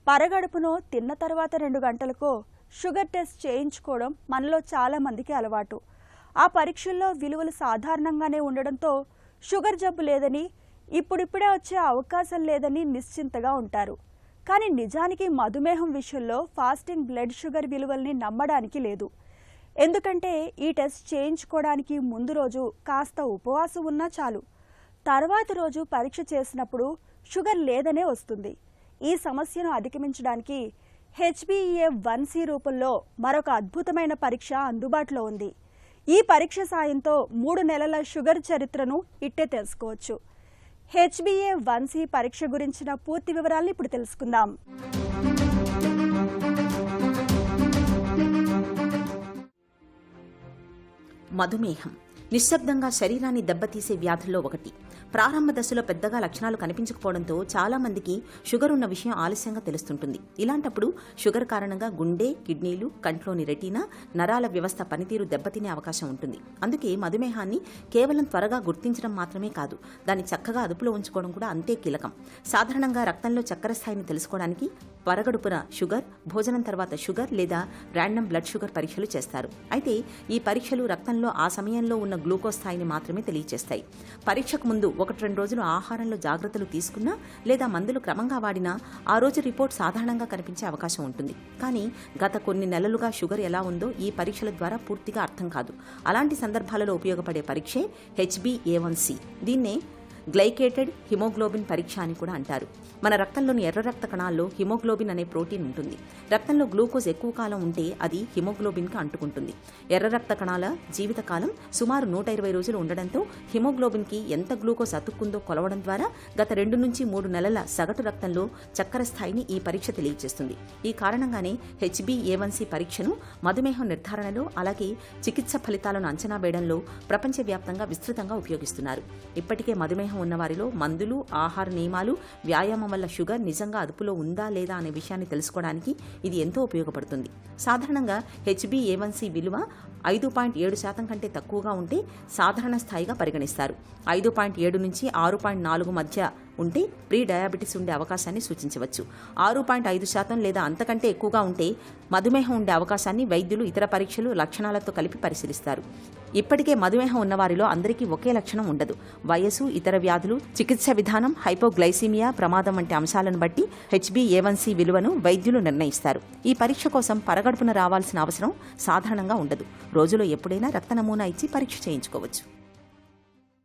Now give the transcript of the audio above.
పరగడుపునో తిన్న తర్వాత 2 గంటలకో sugar test చేయించుకోవడం మనలో చాలా మందికి అలవాటు. ఆ పరీక్షల్లో విలువలు సాధారణంగానే ఉండడంతో షుగర్ జబ్బు లేదని, ఇప్పుడిప్పుడే వచ్చే అవకాశం లేదని నిశ్చింతగా ఉంటారు. కానీ నిజానికి మధుమేహం విషయంలో ఫాస్టింగ్ బ్లడ్ షుగర్ విలువల్ని నమ్మడానికి లేదు. ఎందుకంటే ఈ టెస్ట్ చేయించుకోవడానికి ముందు రోజు కాస్త ఉపవాసం ఉన్నా చాలు, తర్వాతి రోజు పరీక్ష చేసినప్పుడు షుగర్ లేదనే వస్తుంది. ఈ సమస్యను అధిగమించడానికి HbA1c రూపంలో మరొక అద్భుతమైన పరీక్ష అందుబాటులో ఉంది. ఈ పరీక్ష సాయంతో 3 నెలల షుగర్ చరిత్రను ఇట్టే తెలుసుకోవచ్చు. HbA1c పరీక్ష గురించిన పూర్తి వివరాలను ఇప్పుడు తెలుసుకుందాం. మధుమేహం నిశ్శబ్దంగా శరీరాన్ని దెబ్బతీసే వ్యాధుల్లో ఒకటి. ప్రారంభ దశలో పెద్దగా లక్షణాలు కనిపించకపోవడంతో చాలా మందికి షుగర్ ఉన్న విషయం ఆలస్యంగా తెలుస్తుంటుంది. ఇలాంటప్పుడు షుగర్ కారణంగా గుండె, కిడ్నీలు, కంట్లోని రెటీనా, నరాల వ్యవస్థ పనితీరు దెబ్బతినే అవకాశం ఉంటుంది. అందుకే మధుమేహాన్ని కేవలం త్వరగా గుర్తించడం మాత్రమే కాదు, దాన్ని చక్కగా అదుపులో ఉంచుకోవడం కూడా అంతే కీలకం. సాధారణంగా రక్తంలో చక్కెర స్థాయిని తెలుసుకోవడానికి పరగడుపున షుగర్, భోజనం తర్వాత షుగర్ లేదా ర్యాండమ్ బ్లడ్ షుగర్ పరీక్షలు చేస్తారు. అయితే ఈ పరీక్షలు రక్తంలో ఆ సమయంలో ఉన్న గ్లూకోజ్ స్థాయిని మాత్రమే తెలియజేస్తాయి. పరీక్షకు ముందు 1-2 రోజులు ఆహారంలో జాగ్రత్తలు తీసుకున్నా లేదా మందులు క్రమంగా వాడినా ఆ రోజు రిపోర్ట్ సాధారణంగా కనిపించే అవకాశం ఉంటుంది. కానీ గత కొన్ని నెలలుగా షుగర్ ఎలా ఉందో ఈ పరీక్షల ద్వారా పూర్తిగా అర్థం కాదు. అలాంటి సందర్భాలలో ఉపయోగపడే పరీక్షే HbA1c. దీన్నే గ్లైకేటెడ్ హిమోగ్లోబిన్ పరీక్ష అని కూడా అంటారు. మన రక్తంలోని ఎర్ర రక్త కణాల్లో హిమోగ్లోబిన్ అనే ప్రోటీన్ ఉంటుంది. రక్తంలో గ్లూకోజ్ ఎక్కువ కాలం ఉంటే అది హిమోగ్లోబిన్కి అంటుకుంటుంది. ఎర్ర రక్త కణాల జీవితకాలం సుమారు 120 రోజులు ఉండడంతో హిమోగ్లోబిన్కి ఎంత గ్లూకోజ్ అతుక్కుందో కొలవడం ద్వారా గత 2 నుంచి 3 నెలల సగటు రక్తంలో చక్కెర స్థాయిని ఈ పరీక్ష తెలియజేస్తుంది. ఈ కారణంగానే HbA1c పరీక్షను మధుమేహం నిర్ధారణలో, అలాగే చికిత్స ఫలితాలను అంచనా వేయడంలో ప్రపంచవ్యాప్తంగా విస్తృతంగా ఉపయోగిస్తున్నారు. ఇప్పటికే మధుమేహం ఉన్నవారిలో మందులు, ఆహార నియమాలు, వ్యాయామం వల్ల షుగర్ నిజంగా అదుపులో ఉందా లేదా అనే విషయాన్ని తెలుసుకోవడానికి ఇది ఎంతో ఉపయోగపడుతుంది. సాధారణంగా HbA1c విలువ 5.7% కంటే తక్కువగా ఉంటే సాధారణ స్థాయిగా పరిగణిస్తారు. 5.7 నుంచి 6.4 మధ్య ఉంటే ప్రీ డయాబెటిస్ ఉండే అవకాశాన్ని సూచించవచ్చు. 6.5% లేదా అంతకంటే ఎక్కువగా ఉంటే మధుమేహం ఉండే అవకాశాన్ని వైద్యులు ఇతర పరీక్షలు, లక్షణాలతో కలిపి పరిశీలిస్తారు. ఇప్పటికే మధుమేహం ఉన్నవారిలో అందరికీ ఒకే లక్షణం ఉండదు. వయసు, ఇతర వ్యాధులు, చికిత్స విధానం, హైపోగ్లైసీమియా ప్రమాదం వంటి అంశాలను బట్టి HbA1c విలువను వైద్యులు నిర్ణయిస్తారు. ఈ పరీక్ష కోసం పరగడుపున రావాల్సిన అవసరం సాధారణంగా ఉండదు. రోజులో ఎప్పుడైనా రక్త నమూనా ఇచ్చి పరీక్ష చేయించుకోవచ్చు.